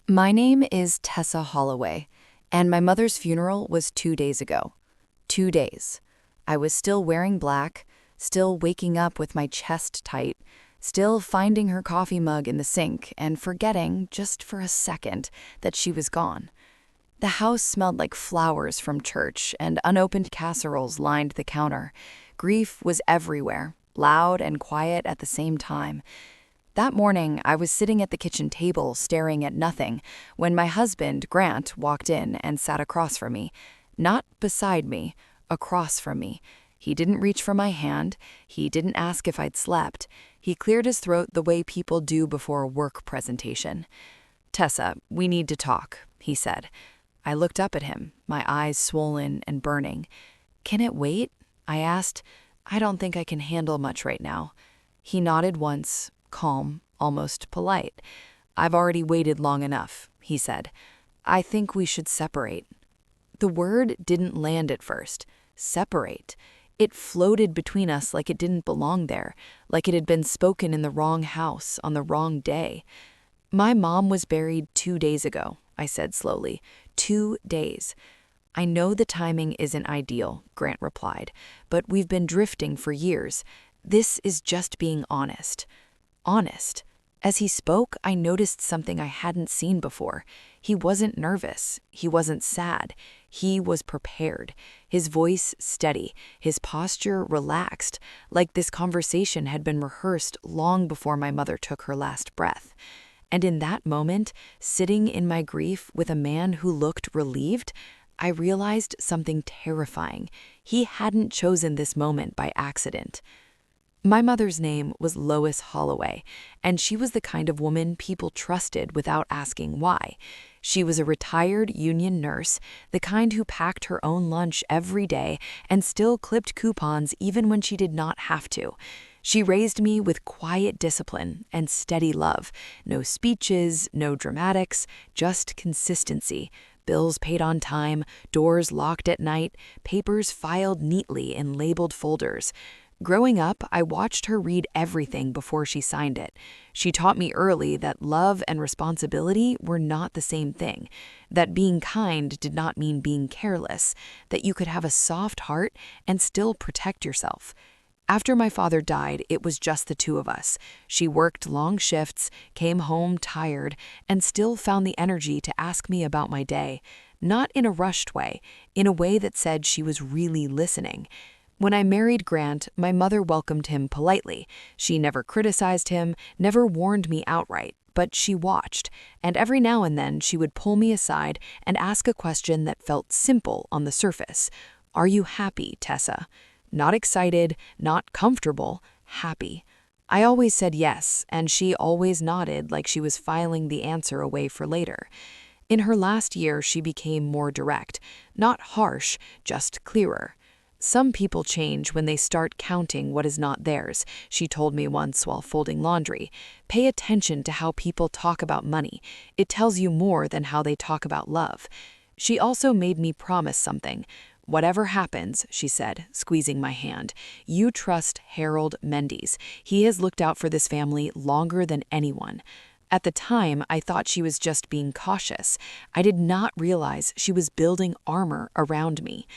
My name is Tessa Holloway, and my mother's funeral was 2 days ago. 2 days. I was still wearing black, still waking up with my chest tight, still finding her coffee mug in the sink and forgetting, just for a second, that she was gone. The house smelled like flowers from church, and unopened casseroles lined the counter. Grief was everywhere, loud and quiet at the same time. That morning, I was sitting at the kitchen table staring at nothing when my husband, Grant, walked in and sat across from me. Not beside me, across from me. He didn't reach for my hand. He didn't ask if I'd slept. He cleared his throat the way people do before a work presentation. "Tessa, we need to talk," he said. I looked up at him, my eyes swollen and burning. "Can it wait?" I asked. "I don't think I can handle much right now." He nodded once, calm, almost polite. "I've already waited long enough," he said. "I think we should separate." The word didn't land at first. Separate. It floated between us like it didn't belong there, like it had been spoken in the wrong house on the wrong day. "My mom was buried 2 days ago," I said slowly. 2 days. "I know the timing isn't ideal," Grant replied, "but we've been drifting for years. This is just being honest." Honest. As he spoke, I noticed something I hadn't seen before. He wasn't nervous. He wasn't sad. He was prepared. His voice steady, his posture relaxed, like this conversation had been rehearsed long before my mother took her last breath. And in that moment, sitting in my grief with a man who looked relieved, I realized something terrifying. He hadn't chosen this moment by accident. My mother's name was Lois Holloway, and she was the kind of woman people trusted without asking why. She was a retired union nurse, the kind who packed her own lunch every day and still clipped coupons even when she did not have to. She raised me with quiet discipline and steady love. No speeches, no dramatics, just consistency. Bills paid on time, doors locked at night, papers filed neatly in labeled folders. Growing up, I watched her read everything before she signed it. She taught me early that love and responsibility were not the same thing, that being kind did not mean being careless, that you could have a soft heart and still protect yourself. After my father died, it was just the two of us. She worked long shifts, came home tired, and still found the energy to ask me about my day, not in a rushed way, in a way that said she was really listening. When I married Grant, my mother welcomed him politely. She never criticized him, never warned me outright, but she watched, and every now and then she would pull me aside and ask a question that felt simple on the surface. "Are you happy, Tessa?" Not excited, not comfortable, happy. I always said yes, and she always nodded like she was filing the answer away for later. In her last year, she became more direct, not harsh, just clearer. "Some people change when they start counting what is not theirs," she told me once while folding laundry. "Pay attention to how people talk about money. It tells you more than how they talk about love." She also made me promise something. "Whatever happens," she said, squeezing my hand, "you trust Harold Mendes. He has looked out for this family longer than anyone." At the time, I thought she was just being cautious. I did not realize she was building armor around me.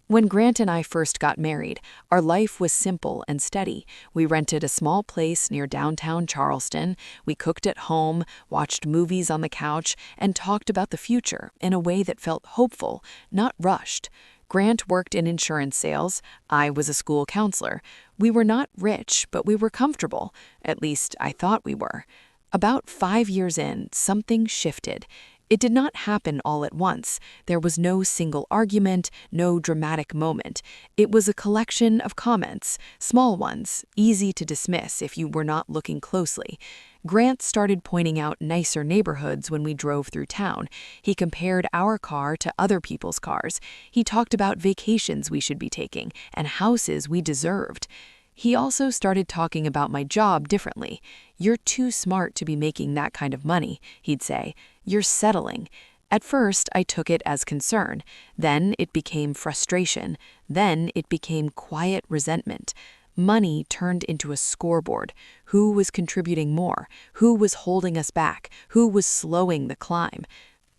When Grant and I first got married, our life was simple and steady. We rented a small place near downtown Charleston. We cooked at home, watched movies on the couch, and talked about the future in a way that felt hopeful, not rushed. Grant worked in insurance sales. I was a school counselor. We were not rich, but we were comfortable. At least, I thought we were. About 5 years in, something shifted. It did not happen all at once. There was no single argument, no dramatic moment. It was a collection of comments, small ones, easy to dismiss if you were not looking closely. Grant started pointing out nicer neighborhoods when we drove through town. He compared our car to other people's cars. He talked about vacations we should be taking and houses we deserved. He also started talking about my job differently. "You're too smart to be making that kind of money," he'd say. "You're settling." At first, I took it as concern. Then it became frustration. Then it became quiet resentment. Money turned into a scoreboard. Who was contributing more? Who was holding us back? Who was slowing the climb?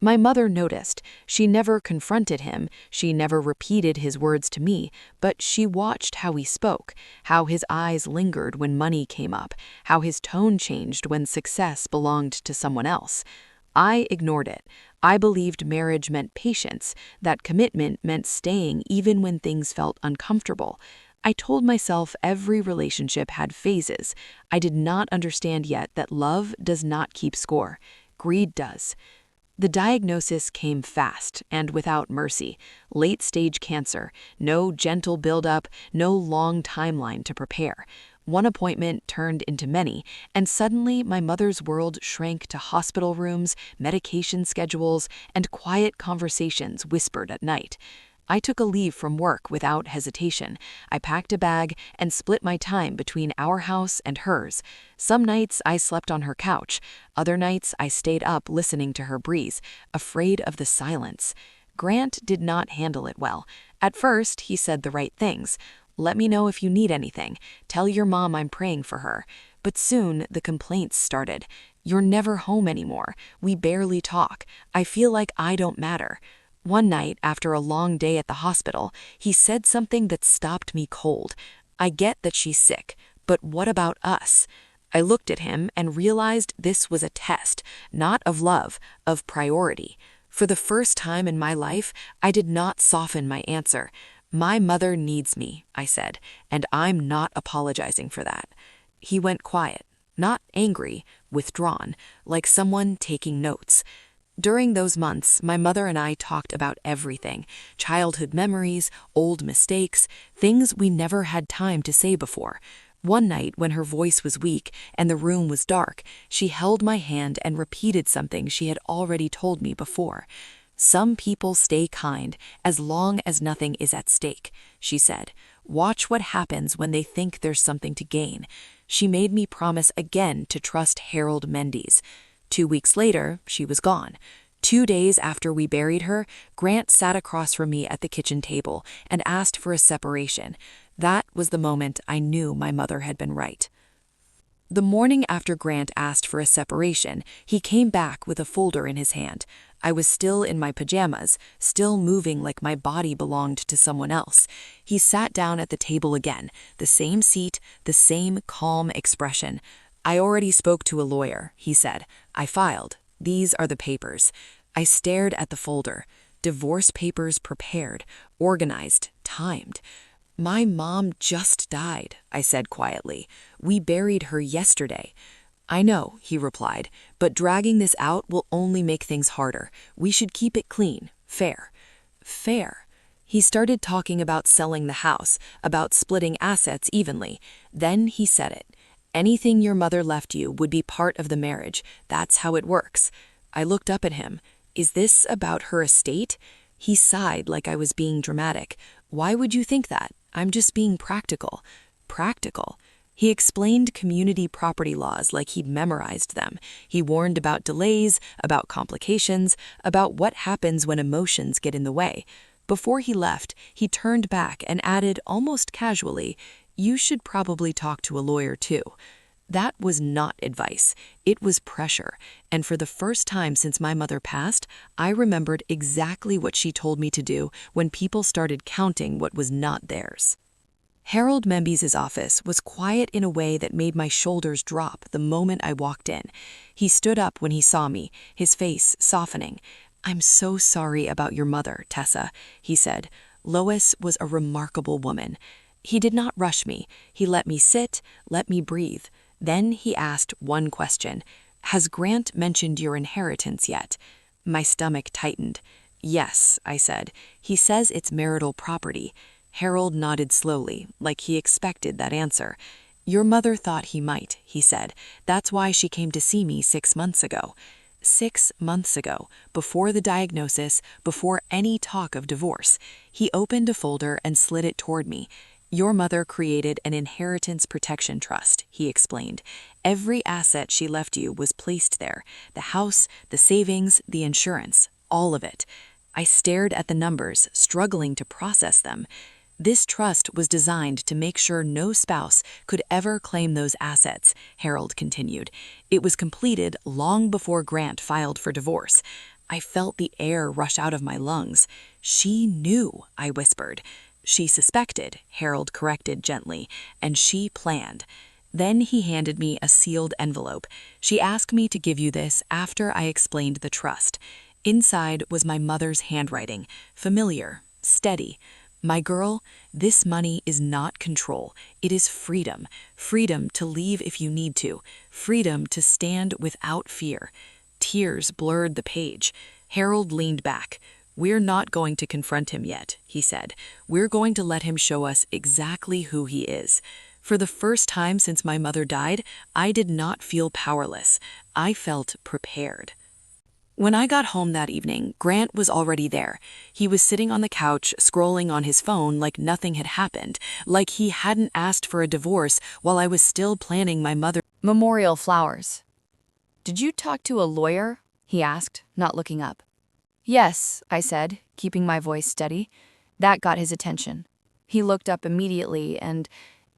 My mother noticed. She never confronted him, she never repeated his words to me, but she watched how he spoke, how his eyes lingered when money came up, how his tone changed when success belonged to someone else. I ignored it. I believed marriage meant patience, that commitment meant staying even when things felt uncomfortable. I told myself every relationship had phases. I did not understand yet that love does not keep score. Greed does. The diagnosis came fast and without mercy. Late-stage cancer, no gentle buildup, no long timeline to prepare. One appointment turned into many, and suddenly my mother's world shrank to hospital rooms, medication schedules, and quiet conversations whispered at night. I took a leave from work without hesitation. I packed a bag and split my time between our house and hers. Some nights I slept on her couch. Other nights I stayed up listening to her breeze, afraid of the silence. Grant did not handle it well. At first, he said the right things. Let me know if you need anything. Tell your mom I'm praying for her. But soon the complaints started. You're never home anymore. We barely talk. I feel like I don't matter. One night, after a long day at the hospital, he said something that stopped me cold. I get that she's sick, but what about us? I looked at him and realized this was a test, not of love, of priority. For the first time in my life, I did not soften my answer. My mother needs me, I said, and I'm not apologizing for that. He went quiet, not angry, withdrawn, like someone taking notes. During those months, my mother and I talked about everything: childhood memories, old mistakes, things we never had time to say before. One night, when her voice was weak and the room was dark, she held my hand and repeated something she had already told me before. Some people stay kind as long as nothing is at stake, she said. Watch what happens when they think there's something to gain. She made me promise again to trust Harold Mendes. 2 weeks later, she was gone. 2 days after we buried her, Grant sat across from me at the kitchen table and asked for a separation. That was the moment I knew my mother had been right. The morning after Grant asked for a separation, he came back with a folder in his hand. I was still in my pajamas, still moving like my body belonged to someone else. He sat down at the table again, the same seat, the same calm expression. I already spoke to a lawyer, he said. I filed. These are the papers. I stared at the folder. Divorce papers prepared, organized, timed. My mom just died, I said quietly. We buried her yesterday. I know, he replied, but dragging this out will only make things harder. We should keep it clean, fair. Fair. He started talking about selling the house, about splitting assets evenly. Then he said it. Anything your mother left you would be part of the marriage. That's how it works. I looked up at him. Is this about her estate? He sighed like I was being dramatic. Why would you think that? I'm just being practical. Practical. He explained community property laws like he'd memorized them. He warned about delays, about complications, about what happens when emotions get in the way. Before he left, he turned back and added almost casually, "You should probably talk to a lawyer too." That was not advice. It was pressure. And for the first time since my mother passed, I remembered exactly what she told me to do when people started counting what was not theirs. Harold Membes's office was quiet in a way that made my shoulders drop the moment I walked in. He stood up when he saw me, his face softening. "I'm so sorry about your mother, Tessa," he said. "Lois was a remarkable woman." He did not rush me. He let me sit, let me breathe. Then he asked one question. "Has Grant mentioned your inheritance yet?" My stomach tightened. "Yes," I said. "He says it's marital property." Harold nodded slowly, like he expected that answer. "Your mother thought he might," he said. "That's why she came to see me 6 months ago." 6 months ago, before the diagnosis, before any talk of divorce. He opened a folder and slid it toward me. "Your mother created an inheritance protection trust," he explained. "Every asset she left you was placed there. The house, the savings, the insurance, all of it." I stared at the numbers, struggling to process them. This trust was designed to make sure no spouse could ever claim those assets, Harold continued. It was completed long before Grant filed for divorce. I felt the air rush out of my lungs. She knew, I whispered. She suspected, Harold corrected gently, and she planned. Then he handed me a sealed envelope. She asked me to give you this after I explained the trust. Inside was my mother's handwriting, familiar, steady. My girl, this money is not control. It is freedom. Freedom to leave if you need to. Freedom to stand without fear. Tears blurred the page. Harold leaned back. We're not going to confront him yet, he said. We're going to let him show us exactly who he is. For the first time since my mother died, I did not feel powerless. I felt prepared. When I got home that evening, Grant was already there. He was sitting on the couch, scrolling on his phone like nothing had happened, like he hadn't asked for a divorce while I was still planning my mother's Memorial flowers. Did you talk to a lawyer? He asked, not looking up. Yes, I said, keeping my voice steady. That got his attention. He looked up immediately, and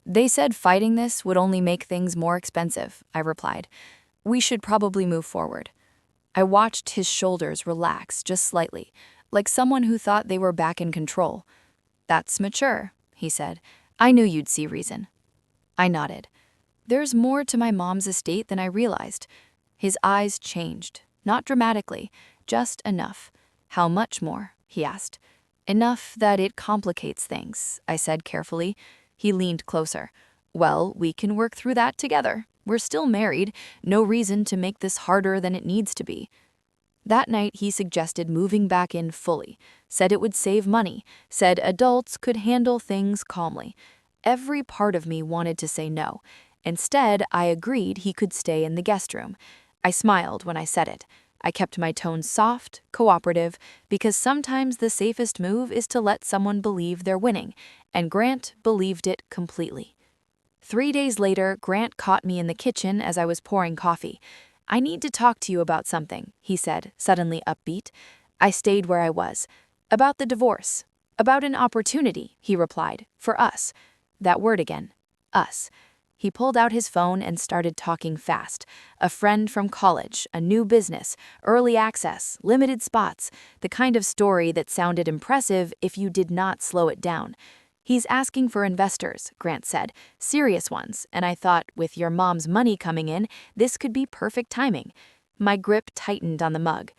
they said fighting this would only make things more expensive, I replied. We should probably move forward. I watched his shoulders relax just slightly, like someone who thought they were back in control. That's mature, he said. I knew you'd see reason. I nodded. There's more to my mom's estate than I realized. His eyes changed, not dramatically, just enough. How much more? He asked. Enough that it complicates things, I said carefully. He leaned closer. Well, we can work through that together. We're still married, no reason to make this harder than it needs to be. That night he suggested moving back in fully, said it would save money, said adults could handle things calmly. Every part of me wanted to say no. Instead, I agreed he could stay in the guest room. I smiled when I said it. I kept my tone soft, cooperative, because sometimes the safest move is to let someone believe they're winning, and Grant believed it completely. 3 days later, Grant caught me in the kitchen as I was pouring coffee. I need to talk to you about something, he said, suddenly upbeat. I stayed where I was. About the divorce. About an opportunity, he replied, for us. That word again. Us. He pulled out his phone and started talking fast. A friend from college, a new business, early access, limited spots, the kind of story that sounded impressive if you did not slow it down. He's asking for investors, Grant said, serious ones, and I thought, with your mom's money coming in, this could be perfect timing. My grip tightened on the mug.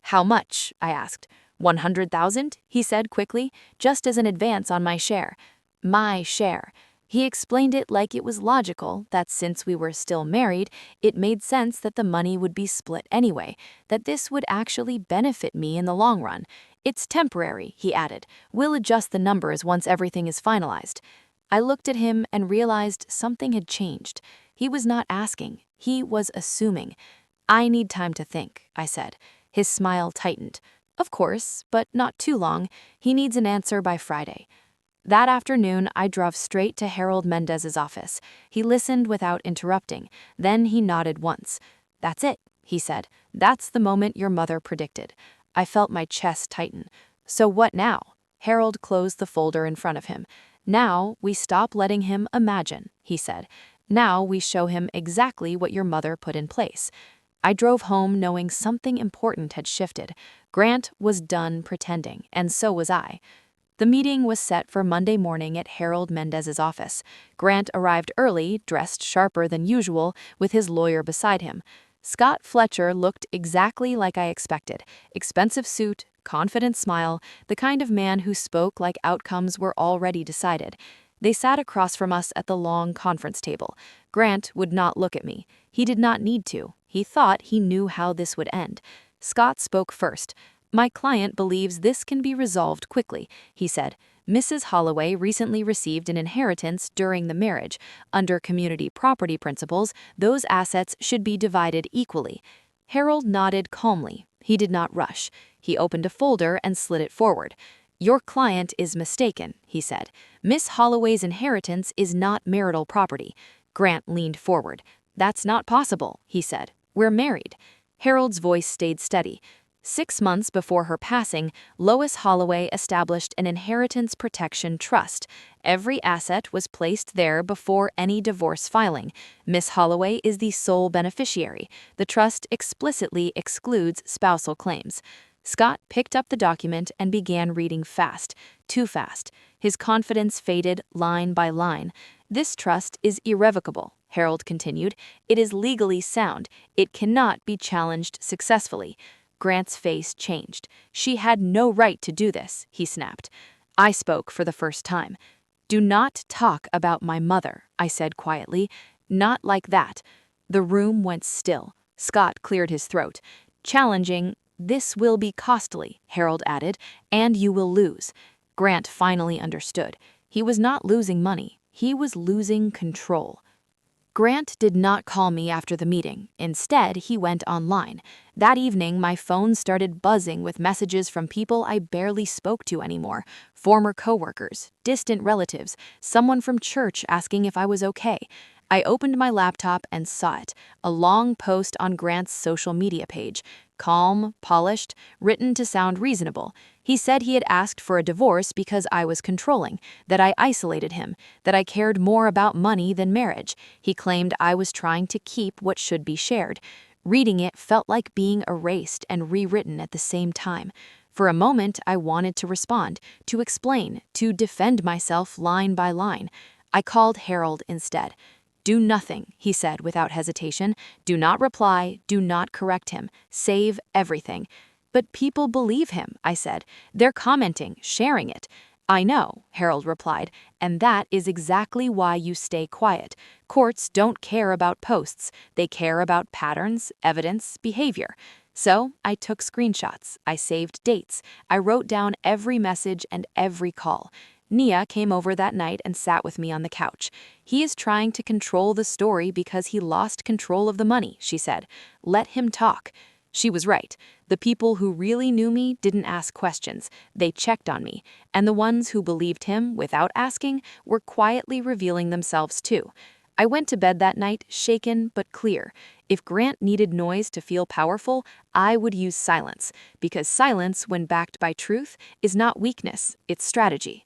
How much? I asked. 100,000? He said quickly, just as an advance on my share. My share. He explained it like it was logical, that since we were still married, it made sense that the money would be split anyway, that this would actually benefit me in the long run. It's temporary, he added. We'll adjust the numbers once everything is finalized. I looked at him and realized something had changed. He was not asking. He was assuming. I need time to think, I said. His smile tightened. Of course, but not too long. He needs an answer by Friday. That afternoon, I drove straight to Harold Mendez's office. He listened without interrupting. Then he nodded once. That's it, he said. That's the moment your mother predicted. I felt my chest tighten. So what now? Harold closed the folder in front of him. Now we stop letting him imagine, he said. Now we show him exactly what your mother put in place. I drove home knowing something important had shifted. Grant was done pretending, and so was I. The meeting was set for Monday morning at Harold Mendez's office. Grant arrived early, dressed sharper than usual, with his lawyer beside him. Scott Fletcher looked exactly like I expected. Expensive suit, confident smile, the kind of man who spoke like outcomes were already decided. They sat across from us at the long conference table. Grant would not look at me. He did not need to. He thought he knew how this would end. Scott spoke first. My client believes this can be resolved quickly, he said. Mrs. Holloway recently received an inheritance during the marriage. Under community property principles, those assets should be divided equally. Harold nodded calmly. He did not rush. He opened a folder and slid it forward. Your client is mistaken, he said. Miss Holloway's inheritance is not marital property. Grant leaned forward. That's not possible, he said. We're married. Harold's voice stayed steady. 6 months before her passing, Lois Holloway established an inheritance protection trust. Every asset was placed there before any divorce filing. Miss Holloway is the sole beneficiary. The trust explicitly excludes spousal claims. Scott picked up the document and began reading fast, too fast. His confidence faded line by line. "This trust is irrevocable," Harold continued. "It is legally sound. It cannot be challenged successfully." Grant's face changed. "She had no right to do this," he snapped. I spoke for the first time. "Do not talk about my mother," I said quietly. "Not like that." The room went still. Scott cleared his throat. Challenging, "This will be costly," Harold added, "and you will lose." Grant finally understood. He was not losing money. He was losing control. Grant did not call me after the meeting. Instead, he went online. That evening, my phone started buzzing with messages from people I barely spoke to anymore. Former coworkers, distant relatives, someone from church asking if I was okay. I opened my laptop and saw it, a long post on Grant's social media page. Calm, polished, written to sound reasonable. He said he had asked for a divorce because I was controlling, that I isolated him, that I cared more about money than marriage. He claimed I was trying to keep what should be shared. Reading it felt like being erased and rewritten at the same time. For a moment, I wanted to respond, to explain, to defend myself line by line. I called Harold instead. "Do nothing," he said without hesitation. "Do not reply, do not correct him. Save everything." "But people believe him," I said. "They're commenting, sharing it." "I know," Harold replied, "and that is exactly why you stay quiet. Courts don't care about posts. They care about patterns, evidence, behavior." So I took screenshots. I saved dates. I wrote down every message and every call. Nia came over that night and sat with me on the couch. "He is trying to control the story because he lost control of the money," she said. "Let him talk." She was right. The people who really knew me didn't ask questions. They checked on me. And the ones who believed him without asking were quietly revealing themselves too. I went to bed that night shaken but clear. If Grant needed noise to feel powerful, I would use silence. Because silence, when backed by truth, is not weakness, it's strategy.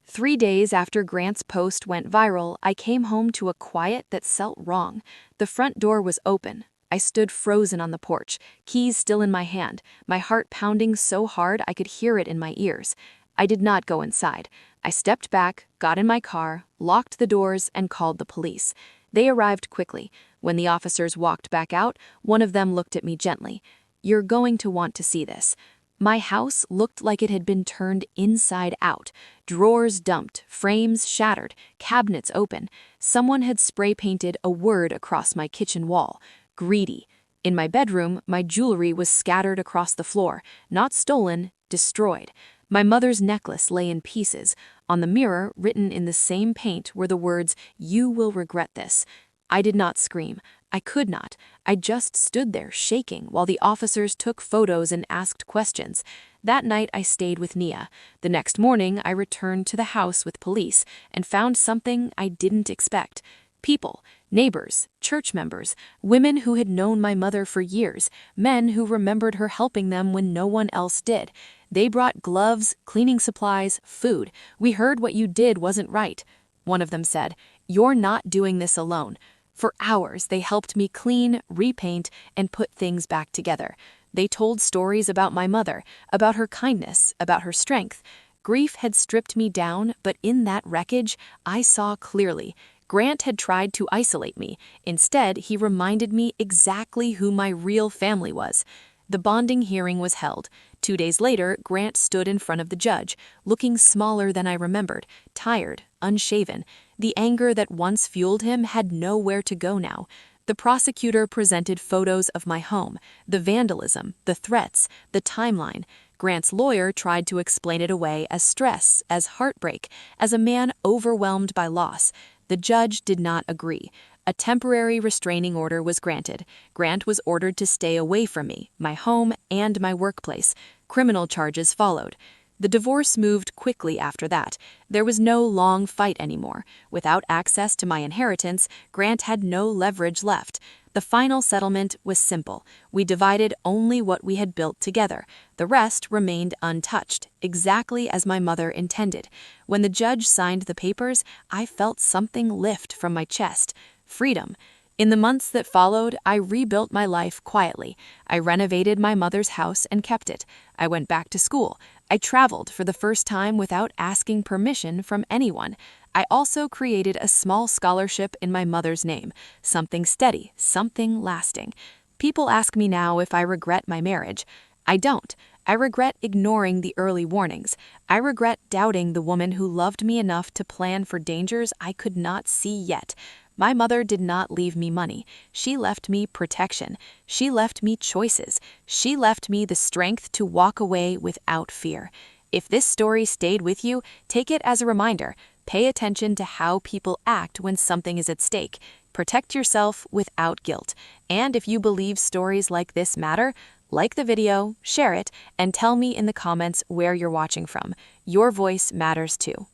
3 days after Grant's post went viral, I came home to a quiet that felt wrong. The front door was open. I stood frozen on the porch, keys still in my hand, my heart pounding so hard I could hear it in my ears. I did not go inside. I stepped back, got in my car, locked the doors, and called the police. They arrived quickly. When the officers walked back out, one of them looked at me gently. "You're going to want to see this." My house looked like it had been turned inside out. Drawers dumped, frames shattered, cabinets open. Someone had spray painted a word across my kitchen wall. Greedy. In my bedroom, my jewelry was scattered across the floor. Not stolen, destroyed. My mother's necklace lay in pieces. On the mirror, written in the same paint, were the words, "You will regret this." I did not scream. I could not. I just stood there shaking while the officers took photos and asked questions. That night I stayed with Nia. The next morning I returned to the house with police and found something I didn't expect. People, neighbors, church members, women who had known my mother for years, men who remembered her helping them when no one else did. They brought gloves, cleaning supplies, food. "We heard what you did wasn't right." One of them said, "You're not doing this alone." For hours, they helped me clean, repaint, and put things back together. They told stories about my mother, about her kindness, about her strength. Grief had stripped me down, but in that wreckage, I saw clearly. Grant had tried to isolate me. Instead, he reminded me exactly who my real family was. The bonding hearing was held. 2 days later, Grant stood in front of the judge, looking smaller than I remembered, tired, unshaven. The anger that once fueled him had nowhere to go now. The prosecutor presented photos of my home, the vandalism, the threats, the timeline. Grant's lawyer tried to explain it away as stress, as heartbreak, as a man overwhelmed by loss. The judge did not agree. A temporary restraining order was granted. Grant was ordered to stay away from me, my home, and my workplace. Criminal charges followed. The divorce moved quickly after that. There was no long fight anymore. Without access to my inheritance, Grant had no leverage left. The final settlement was simple. We divided only what we had built together. The rest remained untouched, exactly as my mother intended. When the judge signed the papers, I felt something lift from my chest. Freedom. In the months that followed, I rebuilt my life quietly. I renovated my mother's house and kept it. I went back to school. I traveled for the first time without asking permission from anyone. I also created a small scholarship in my mother's name, something steady, something lasting. People ask me now if I regret my marriage. I don't. I regret ignoring the early warnings. I regret doubting the woman who loved me enough to plan for dangers I could not see yet. My mother did not leave me money. She left me protection. She left me choices. She left me the strength to walk away without fear. If this story stayed with you, take it as a reminder. Pay attention to how people act when something is at stake. Protect yourself without guilt. And if you believe stories like this matter, like the video, share it, and tell me in the comments where you're watching from. Your voice matters too.